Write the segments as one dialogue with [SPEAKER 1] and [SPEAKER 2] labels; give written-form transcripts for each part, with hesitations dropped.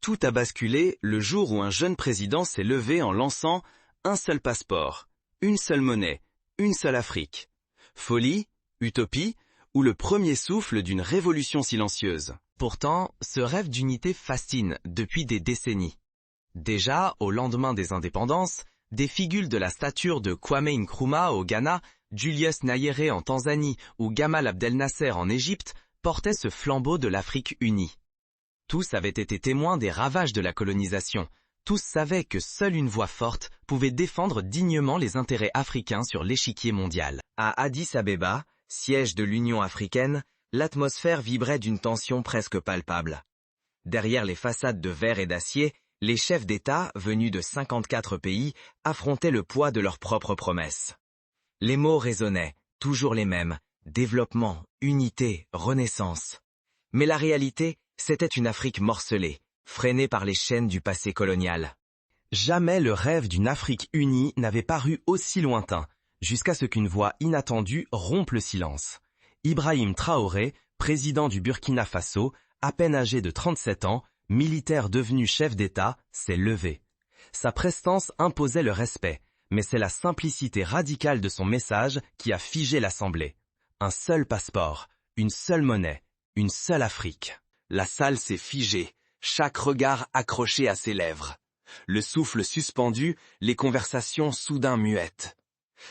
[SPEAKER 1] Tout a basculé le jour où un jeune président s'est levé en lançant un seul passeport, une seule monnaie, une seule Afrique. Folie, utopie ou le premier souffle d'une révolution silencieuse. Pourtant, ce rêve d'unité fascine depuis des décennies. Déjà, au lendemain des indépendances, des figures de la stature de Kwame Nkrumah au Ghana, Julius Nyerere en Tanzanie ou Gamal Abdel Nasser en Égypte portaient ce flambeau de l'Afrique unie. Tous avaient été témoins des ravages de la colonisation. Tous savaient que seule une voix forte pouvait défendre dignement les intérêts africains sur l'échiquier mondial. À Addis Abeba, siège de l'Union africaine, l'atmosphère vibrait d'une tension presque palpable. Derrière les façades de verre et d'acier, les chefs d'État, venus de 54 pays, affrontaient le poids de leurs propres promesses. Les mots résonnaient, toujours les mêmes, développement, unité, renaissance. Mais la réalité, c'était une Afrique morcelée, freinée par les chaînes du passé colonial. Jamais le rêve d'une Afrique unie n'avait paru aussi lointain, jusqu'à ce qu'une voix inattendue rompe le silence. Ibrahim Traoré, président du Burkina Faso, à peine âgé de 37 ans, militaire devenu chef d'État, s'est levé. Sa prestance imposait le respect, mais c'est la simplicité radicale de son message qui a figé l'Assemblée. Un seul passeport, une seule monnaie, une seule Afrique. La salle s'est figée, chaque regard accroché à ses lèvres. Le souffle suspendu, les conversations soudain muettes.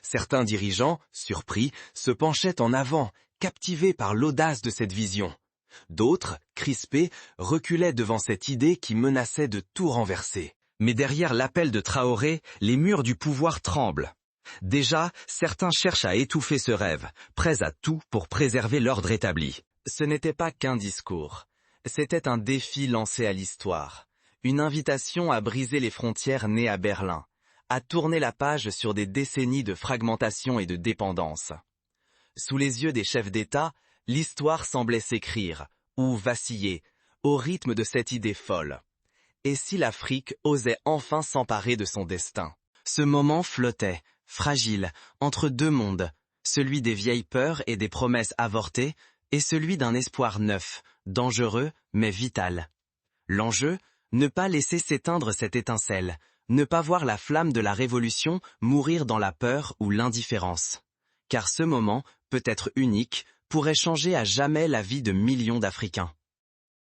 [SPEAKER 1] Certains dirigeants, surpris, se penchaient en avant, captivés par l'audace de cette vision. D'autres, crispés, reculaient devant cette idée qui menaçait de tout renverser. Mais derrière l'appel de Traoré, les murs du pouvoir tremblent. Déjà, certains cherchent à étouffer ce rêve, prêts à tout pour préserver l'ordre établi. Ce n'était pas qu'un discours. C'était un défi lancé à l'histoire, une invitation à briser les frontières nées à Berlin, à tourner la page sur des décennies de fragmentation et de dépendance. Sous les yeux des chefs d'État, l'histoire semblait s'écrire, ou vaciller, au rythme de cette idée folle. Et si l'Afrique osait enfin s'emparer de son destin? Ce moment flottait, fragile, entre deux mondes, celui des vieilles peurs et des promesses avortées, et celui d'un espoir neuf, dangereux mais vital. L'enjeu, ne pas laisser s'éteindre cette étincelle, ne pas voir la flamme de la révolution mourir dans la peur ou l'indifférence. Car ce moment, peut-être unique, pourrait changer à jamais la vie de millions d'Africains.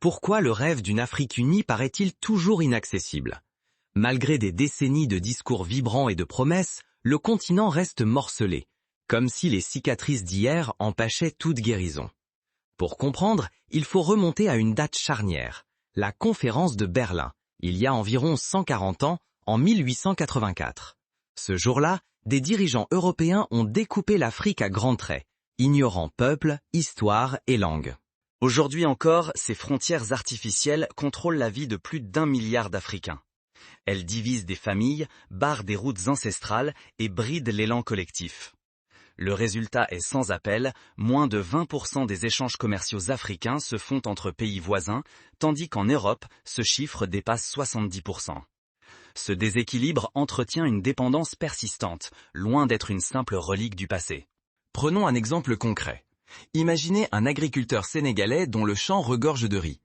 [SPEAKER 1] Pourquoi le rêve d'une Afrique unie paraît-il toujours inaccessible? Malgré des décennies de discours vibrants et de promesses, le continent reste morcelé, comme si les cicatrices d'hier empêchaient toute guérison. Pour comprendre, il faut remonter à une date charnière, la conférence de Berlin, il y a environ 140 ans, en 1884. Ce jour-là, des dirigeants européens ont découpé l'Afrique à grands traits, ignorant peuple, histoire et langue. Aujourd'hui encore, ces frontières artificielles contrôlent la vie de plus d'1 milliard d'Africains. Elles divisent des familles, barrent des routes ancestrales et brident l'élan collectif. Le résultat est sans appel, moins de 20% des échanges commerciaux africains se font entre pays voisins, tandis qu'en Europe, ce chiffre dépasse 70%. Ce déséquilibre entretient une dépendance persistante, loin d'être une simple relique du passé. Prenons un exemple concret. Imaginez un agriculteur sénégalais dont le champ regorge de riz.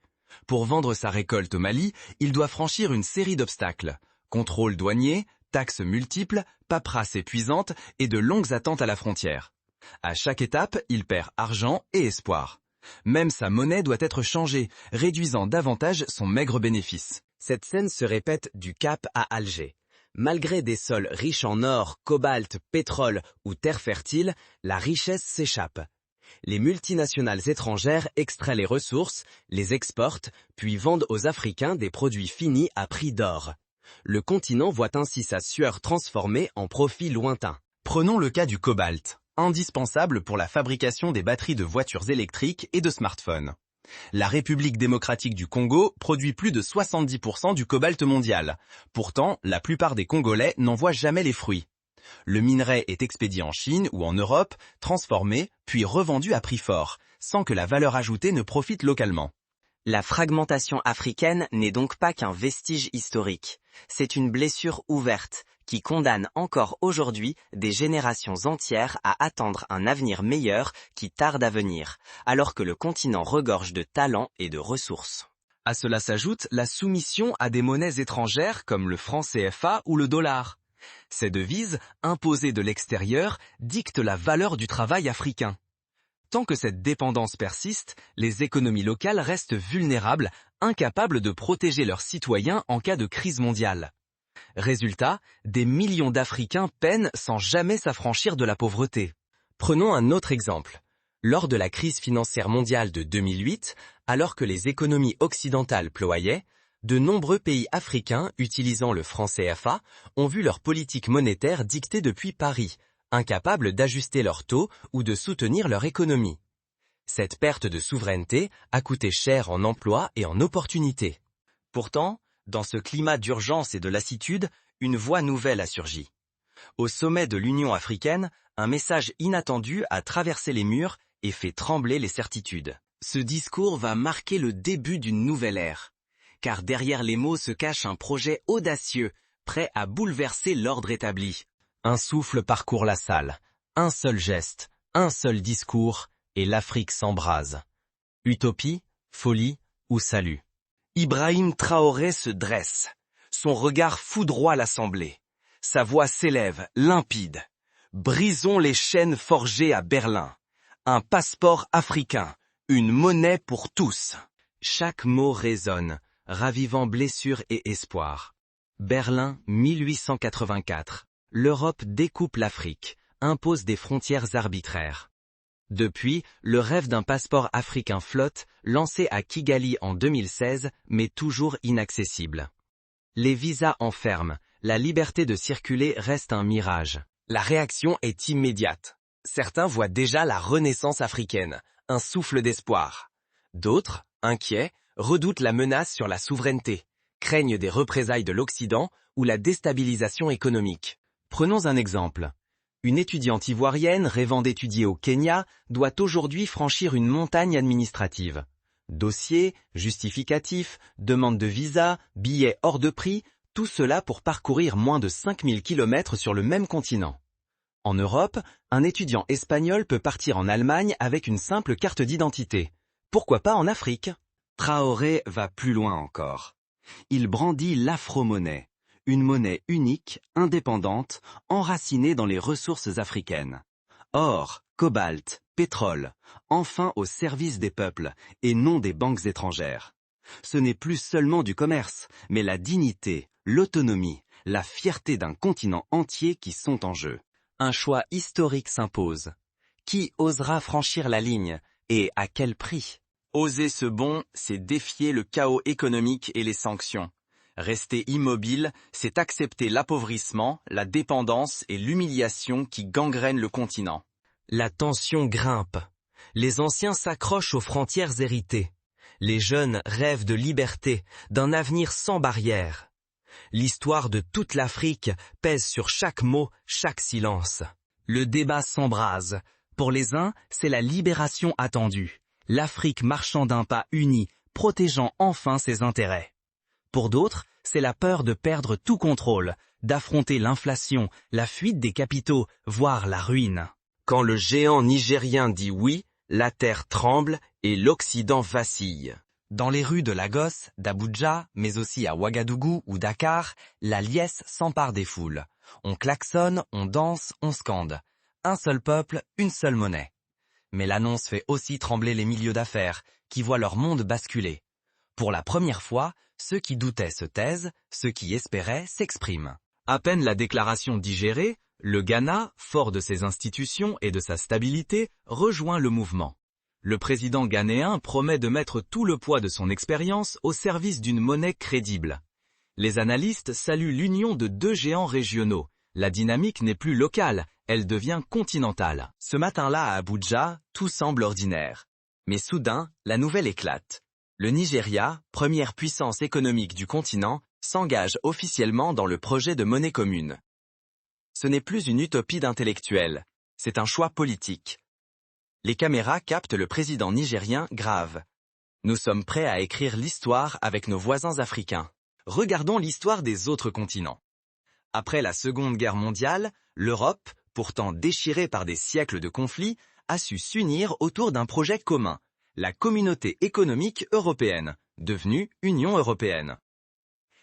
[SPEAKER 1] Pour vendre sa récolte au Mali, il doit franchir une série d'obstacles. Contrôles douaniers, taxes multiples, paperasse épuisante et de longues attentes à la frontière. À chaque étape, il perd argent et espoir. Même sa monnaie doit être changée, réduisant davantage son maigre bénéfice. Cette scène se répète du Cap à Alger. Malgré des sols riches en or, cobalt, pétrole ou terres fertiles, la richesse s'échappe. Les multinationales étrangères extraient les ressources, les exportent, puis vendent aux Africains des produits finis à prix d'or. Le continent voit ainsi sa sueur transformée en profit lointain. Prenons le cas du cobalt, indispensable pour la fabrication des batteries de voitures électriques et de smartphones. La République démocratique du Congo produit plus de 70% du cobalt mondial. Pourtant, la plupart des Congolais n'en voient jamais les fruits. Le minerai est expédié en Chine ou en Europe, transformé, puis revendu à prix fort, sans que la valeur ajoutée ne profite localement. La fragmentation africaine n'est donc pas qu'un vestige historique. C'est une blessure ouverte qui condamne encore aujourd'hui des générations entières à attendre un avenir meilleur qui tarde à venir, alors que le continent regorge de talents et de ressources. À cela s'ajoute la soumission à des monnaies étrangères comme le franc CFA ou le dollar. Ces devises, imposées de l'extérieur, dictent la valeur du travail africain. Tant que cette dépendance persiste, les économies locales restent vulnérables, incapables de protéger leurs citoyens en cas de crise mondiale. Résultat, des millions d'Africains peinent sans jamais s'affranchir de la pauvreté. Prenons un autre exemple. Lors de la crise financière mondiale de 2008, alors que les économies occidentales ployaient, de nombreux pays africains utilisant le franc CFA ont vu leur politique monétaire dictée depuis Paris, incapables d'ajuster leurs taux ou de soutenir leur économie. Cette perte de souveraineté a coûté cher en emplois et en opportunités. Pourtant, dans ce climat d'urgence et de lassitude, une voie nouvelle a surgi. Au sommet de l'Union africaine, un message inattendu a traversé les murs et fait trembler les certitudes. Ce discours va marquer le début d'une nouvelle ère. Car derrière les mots se cache un projet audacieux, prêt à bouleverser l'ordre établi. Un souffle parcourt la salle, un seul geste, un seul discours, et l'Afrique s'embrase. Utopie, folie ou salut. Ibrahim Traoré se dresse. Son regard foudroie l'Assemblée. Sa voix s'élève, limpide. Brisons les chaînes forgées à Berlin. Un passeport africain, une monnaie pour tous. Chaque mot résonne, ravivant blessures et espoir. Berlin, 1884. L'Europe découpe l'Afrique, impose des frontières arbitraires. Depuis, le rêve d'un passeport africain flotte, lancé à Kigali en 2016, mais toujours inaccessible. Les visas enferment, la liberté de circuler reste un mirage. La réaction est immédiate. Certains voient déjà la renaissance africaine, un souffle d'espoir. D'autres, inquiets, redoutent la menace sur la souveraineté, craignent des représailles de l'Occident ou la déstabilisation économique. Prenons un exemple. Une étudiante ivoirienne rêvant d'étudier au Kenya doit aujourd'hui franchir une montagne administrative. Dossiers, justificatifs, demande de visa, billets hors de prix, tout cela pour parcourir moins de 5000 km sur le même continent. En Europe, un étudiant espagnol peut partir en Allemagne avec une simple carte d'identité. Pourquoi pas en Afrique? Traoré va plus loin encore. Il brandit l'afro-monnaie, une monnaie unique, indépendante, enracinée dans les ressources africaines. Or, cobalt, pétrole, enfin au service des peuples et non des banques étrangères. Ce n'est plus seulement du commerce, mais la dignité, l'autonomie, la fierté d'un continent entier qui sont en jeu. Un choix historique s'impose. Qui osera franchir la ligne et à quel prix? Oser ce bond, c'est défier le chaos économique et les sanctions. Rester immobile, c'est accepter l'appauvrissement, la dépendance et l'humiliation qui gangrènent le continent. La tension grimpe. Les anciens s'accrochent aux frontières héritées. Les jeunes rêvent de liberté, d'un avenir sans barrières. L'histoire de toute l'Afrique pèse sur chaque mot, chaque silence. Le débat s'embrase. Pour les uns, c'est la libération attendue. L'Afrique marchant d'un pas uni, protégeant enfin ses intérêts. Pour d'autres, c'est la peur de perdre tout contrôle, d'affronter l'inflation, la fuite des capitaux, voire la ruine. Quand le géant nigérien dit oui, la terre tremble et l'Occident vacille. Dans les rues de Lagos, d'Abuja, mais aussi à Ouagadougou ou Dakar, la liesse s'empare des foules. On klaxonne, on danse, on scande. Un seul peuple, une seule monnaie. Mais l'annonce fait aussi trembler les milieux d'affaires, qui voient leur monde basculer. Pour la première fois, ceux qui doutaient se taisent, ceux qui espéraient s'expriment. À peine la déclaration digérée, le Ghana, fort de ses institutions et de sa stabilité, rejoint le mouvement. Le président ghanéen promet de mettre tout le poids de son expérience au service d'une monnaie crédible. Les analystes saluent l'union de deux géants régionaux. La dynamique n'est plus locale, elle devient continentale. Ce matin-là à Abuja, tout semble ordinaire. Mais soudain, la nouvelle éclate. Le Nigeria, première puissance économique du continent, s'engage officiellement dans le projet de monnaie commune. Ce n'est plus une utopie d'intellectuels, c'est un choix politique. Les caméras captent le président nigérien grave. Nous sommes prêts à écrire l'histoire avec nos voisins africains. Regardons l'histoire des autres continents. Après la Seconde Guerre mondiale, l'Europe, pourtant déchirée par des siècles de conflits, a su s'unir autour d'un projet commun, la Communauté économique européenne. devenue Union européenne.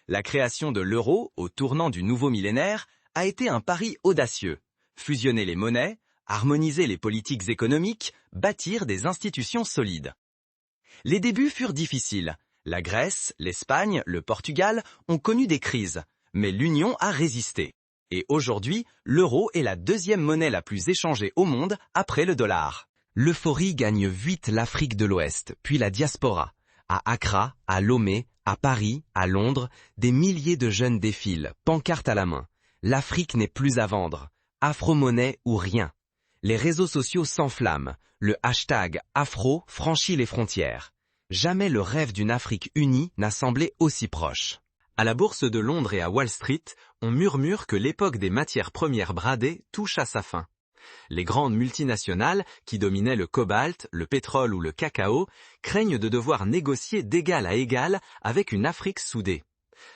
[SPEAKER 1] La création de l'euro, au tournant du nouveau millénaire, a été un pari audacieux. Fusionner les monnaies, harmoniser les politiques économiques, bâtir des institutions solides. Les débuts furent difficiles. La Grèce, l'Espagne, le Portugal ont connu des crises, mais l'Union a résisté. Et aujourd'hui, l'euro est la deuxième monnaie la plus échangée au monde après le dollar. L'euphorie gagne vite l'Afrique de l'Ouest, puis la diaspora. À Accra, à Lomé, à Paris, à Londres, des milliers de jeunes défilent, pancartes à la main. L'Afrique n'est plus à vendre. Afro-monnaie ou rien. Les réseaux sociaux s'enflamment. Le hashtag Afro franchit les frontières. Jamais le rêve d'une Afrique unie n'a semblé aussi proche. À la bourse de Londres et à Wall Street, on murmure que l'époque des matières premières bradées touche à sa fin. Les grandes multinationales, qui dominaient le cobalt, le pétrole ou le cacao, craignent de devoir négocier d'égal à égal avec une Afrique soudée.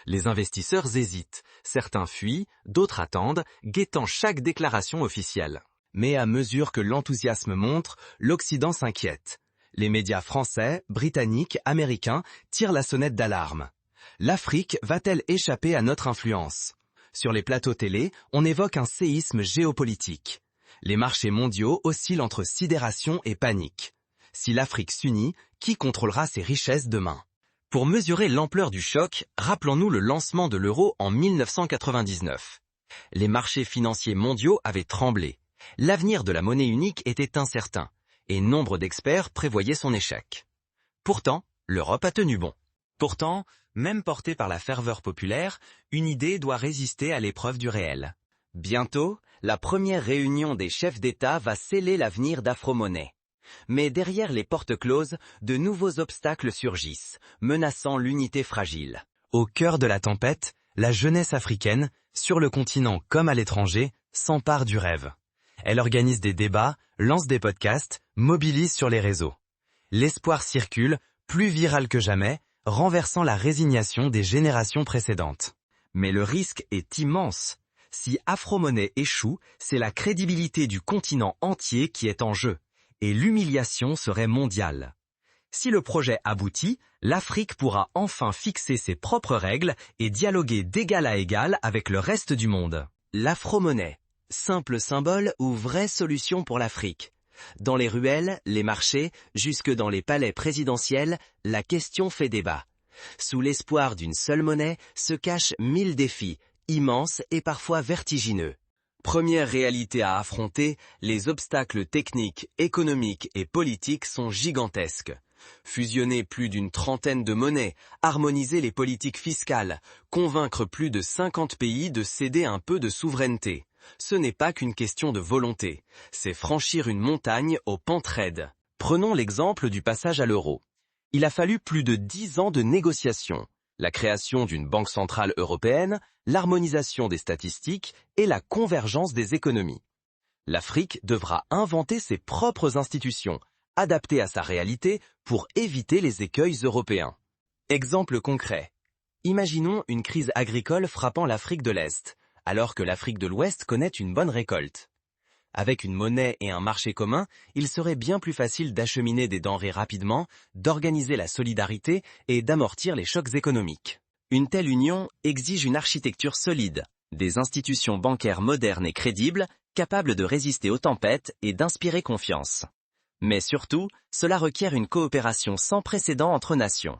[SPEAKER 1] Les investisseurs hésitent, certains fuient, d'autres attendent, guettant chaque déclaration officielle. Mais à mesure que l'enthousiasme monte, l'Occident s'inquiète. Les médias français, britanniques, américains tirent la sonnette d'alarme. L'Afrique va-t-elle échapper à notre influence? Sur les plateaux télé, on évoque un séisme géopolitique. Les marchés mondiaux oscillent entre sidération et panique. Si l'Afrique s'unit, qui contrôlera ses richesses demain? Pour mesurer l'ampleur du choc, rappelons-nous le lancement de l'euro en 1999. Les marchés financiers mondiaux avaient tremblé. L'avenir de la monnaie unique était incertain, et nombre d'experts prévoyaient son échec. Pourtant, l'Europe a tenu bon. Pourtant, même portée par la ferveur populaire, une idée doit résister à l'épreuve du réel. Bientôt, la première réunion des chefs d'État va sceller l'avenir d'Afro-monnaie. Mais derrière les portes closes, de nouveaux obstacles surgissent, menaçant l'unité fragile. Au cœur de la tempête, la jeunesse africaine, sur le continent comme à l'étranger, s'empare du rêve. Elle organise des débats, lance des podcasts, mobilise sur les réseaux. L'espoir circule, plus viral que jamais, renversant la résignation des générations précédentes. Mais le risque est immense. Si Afro-monnaie échoue, c'est la crédibilité du continent entier qui est en jeu, et l'humiliation serait mondiale. Si le projet aboutit, l'Afrique pourra enfin fixer ses propres règles et dialoguer d'égal à égal avec le reste du monde. L'Afro-monnaie, simple symbole ou vraie solution pour l'Afrique? Dans les ruelles, les marchés, jusque dans les palais présidentiels, la question fait débat. Sous l'espoir d'une seule monnaie se cachent 1000 défis, immenses et parfois vertigineux. Première réalité à affronter, les obstacles techniques, économiques et politiques sont gigantesques. Fusionner plus d'une trentaine de monnaies, harmoniser les politiques fiscales, convaincre plus de 50 pays de céder un peu de souveraineté. Ce n'est pas qu'une question de volonté, c'est franchir une montagne aux pentes raides. Prenons l'exemple du passage à l'euro. Il a fallu plus de 10 ans de négociations, la création d'une banque centrale européenne, l'harmonisation des statistiques et la convergence des économies. L'Afrique devra inventer ses propres institutions, adaptées à sa réalité pour éviter les écueils européens. Exemple concret. Imaginons une crise agricole frappant l'Afrique de l'Est, alors que l'Afrique de l'Ouest connaît une bonne récolte. Avec une monnaie et un marché commun, il serait bien plus facile d'acheminer des denrées rapidement, d'organiser la solidarité et d'amortir les chocs économiques. Une telle union exige une architecture solide, des institutions bancaires modernes et crédibles, capables de résister aux tempêtes et d'inspirer confiance. Mais surtout, cela requiert une coopération sans précédent entre nations.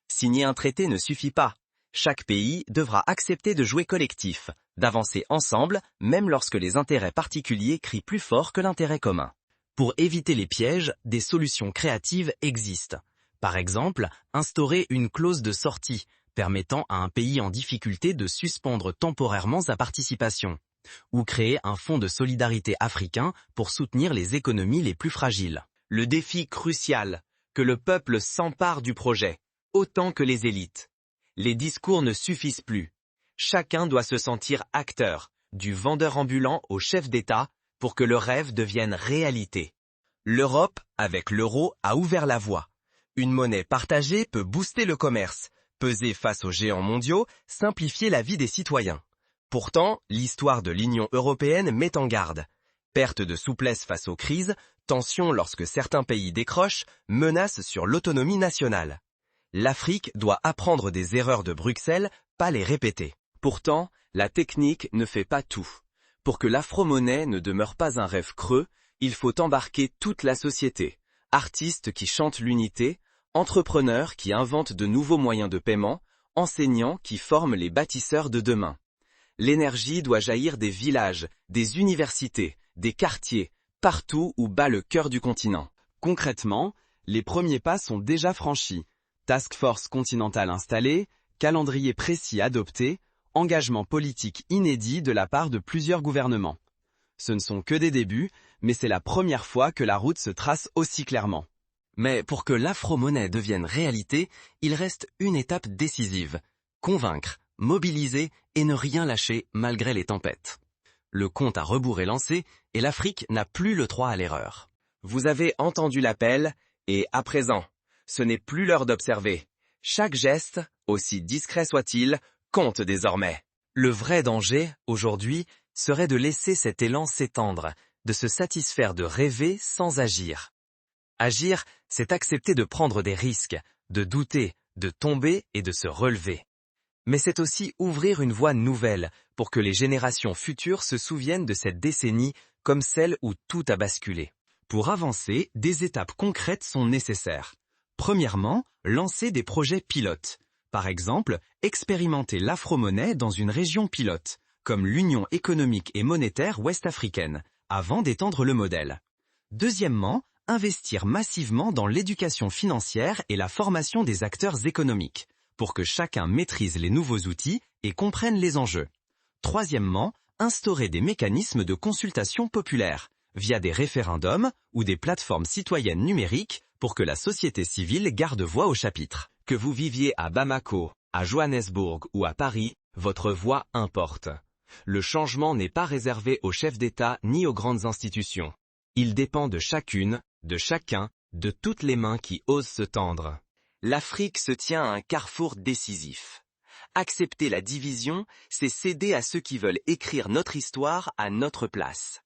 [SPEAKER 1] Signer un traité ne suffit pas. Chaque pays devra accepter de jouer collectif, d'avancer ensemble, même lorsque les intérêts particuliers crient plus fort que l'intérêt commun. Pour éviter les pièges, des solutions créatives existent. Par exemple, instaurer une clause de sortie, permettant à un pays en difficulté de suspendre temporairement sa participation, ou créer un fonds de solidarité africain pour soutenir les économies les plus fragiles. Le défi crucial, que le peuple s'empare du projet, autant que les élites. Les discours ne suffisent plus. Chacun doit se sentir acteur, du vendeur ambulant au chef d'État, pour que le rêve devienne réalité. L'Europe, avec l'euro, a ouvert la voie. Une monnaie partagée peut booster le commerce, peser face aux géants mondiaux, simplifier la vie des citoyens. Pourtant, l'histoire de l'Union européenne met en garde. Perte de souplesse face aux crises, tensions lorsque certains pays décrochent, menaces sur l'autonomie nationale. L'Afrique doit apprendre des erreurs de Bruxelles, pas les répéter. Pourtant, la technique ne fait pas tout. Pour que l'afro-monnaie ne demeure pas un rêve creux, il faut embarquer toute la société. Artistes qui chantent l'unité, entrepreneurs qui inventent de nouveaux moyens de paiement, enseignants qui forment les bâtisseurs de demain. L'énergie doit jaillir des villages, des universités, des quartiers, partout où bat le cœur du continent. Concrètement, les premiers pas sont déjà franchis. Task Force continentale installée, calendrier précis adopté, engagement politique inédit de la part de plusieurs gouvernements. Ce ne sont que des débuts, mais c'est la première fois que la route se trace aussi clairement. Mais pour que l'afro-monnaie devienne réalité, il reste une étape décisive. Convaincre, mobiliser et ne rien lâcher malgré les tempêtes. Le compte à rebours est lancé et l'Afrique n'a plus le droit à l'erreur. Vous avez entendu l'appel et à présent, ce n'est plus l'heure d'observer. Chaque geste, aussi discret soit-il, compte désormais. Le vrai danger, aujourd'hui, serait de laisser cet élan s'étendre, de se satisfaire de rêver sans agir. Agir, c'est accepter de prendre des risques, de douter, de tomber et de se relever. Mais c'est aussi ouvrir une voie nouvelle pour que les générations futures se souviennent de cette décennie comme celle où tout a basculé. Pour avancer, des étapes concrètes sont nécessaires. Premièrement, lancer des projets pilotes. Par exemple, expérimenter l'afro-monnaie dans une région pilote, comme l'Union économique et monétaire ouest-africaine, avant d'étendre le modèle. Deuxièmement, investir massivement dans l'éducation financière et la formation des acteurs économiques, pour que chacun maîtrise les nouveaux outils et comprenne les enjeux. Troisièmement, instaurer des mécanismes de consultation populaire, via des référendums ou des plateformes citoyennes numériques pour que la société civile garde voix au chapitre. Que vous viviez à Bamako, à Johannesburg ou à Paris, votre voix importe. Le changement n'est pas réservé aux chefs d'État ni aux grandes institutions. Il dépend de chacune, de chacun, de toutes les mains qui osent se tendre. L'Afrique se tient à un carrefour décisif. Accepter la division, c'est céder à ceux qui veulent écrire notre histoire à notre place.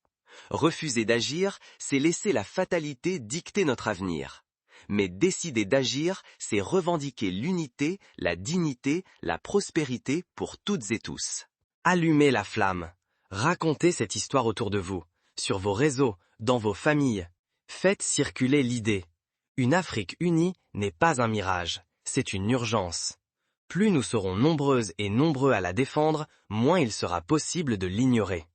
[SPEAKER 1] Refuser d'agir, c'est laisser la fatalité dicter notre avenir. Mais décider d'agir, c'est revendiquer l'unité, la dignité, la prospérité pour toutes et tous. Allumez la flamme. Racontez cette histoire autour de vous, sur vos réseaux, dans vos familles. Faites circuler l'idée. Une Afrique unie n'est pas un mirage, c'est une urgence. Plus nous serons nombreuses et nombreux à la défendre, moins il sera possible de l'ignorer.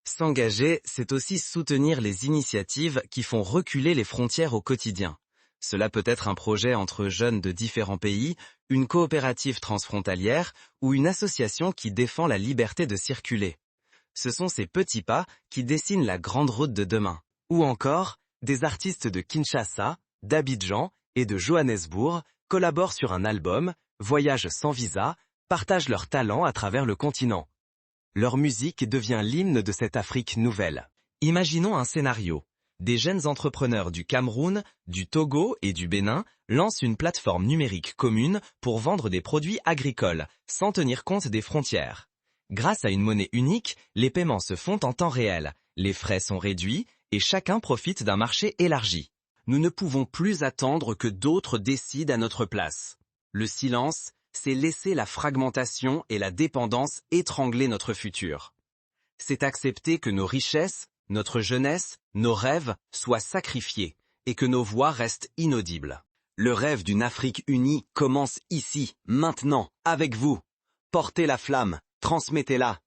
[SPEAKER 1] S'engager, c'est aussi soutenir les initiatives qui font reculer les frontières au quotidien. Cela peut être un projet entre jeunes de différents pays, une coopérative transfrontalière ou une association qui défend la liberté de circuler. Ce sont ces petits pas qui dessinent la grande route de demain. Ou encore, des artistes de Kinshasa, d'Abidjan et de Johannesburg collaborent sur un album, voyagent sans visa, partagent leurs talents à travers le continent. Leur musique devient l'hymne de cette Afrique nouvelle. Imaginons un scénario. Des jeunes entrepreneurs du Cameroun, du Togo et du Bénin lancent une plateforme numérique commune pour vendre des produits agricoles, sans tenir compte des frontières. Grâce à une monnaie unique, les paiements se font en temps réel, les frais sont réduits et chacun profite d'un marché élargi. Nous ne pouvons plus attendre que d'autres décident à notre place. Le silence, c'est laisser la fragmentation et la dépendance étrangler notre futur. C'est accepter que nos richesses, notre jeunesse, nos rêves soient sacrifiés et que nos voix restent inaudibles. Le rêve d'une Afrique unie commence ici, maintenant, avec vous. Portez la flamme, transmettez-la.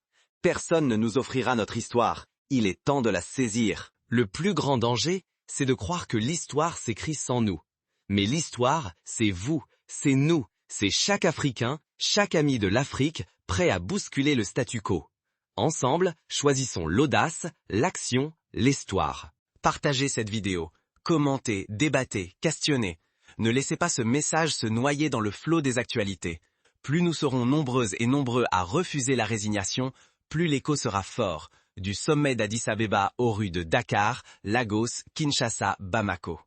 [SPEAKER 1] Personne ne nous offrira notre histoire. Il est temps de la saisir. Le plus grand danger, c'est de croire que l'histoire s'écrit sans nous. Mais l'histoire, c'est vous, c'est nous, c'est chaque Africain, chaque ami de l'Afrique, prêt à bousculer le statu quo. Ensemble, choisissons l'audace, l'action, l'histoire. Partagez cette vidéo, commentez, débattez, questionnez. Ne laissez pas ce message se noyer dans le flot des actualités. Plus nous serons nombreuses et nombreux à refuser la résignation, plus l'écho sera fort, du sommet d'Addis Abeba aux rues de Dakar, Lagos, Kinshasa, Bamako.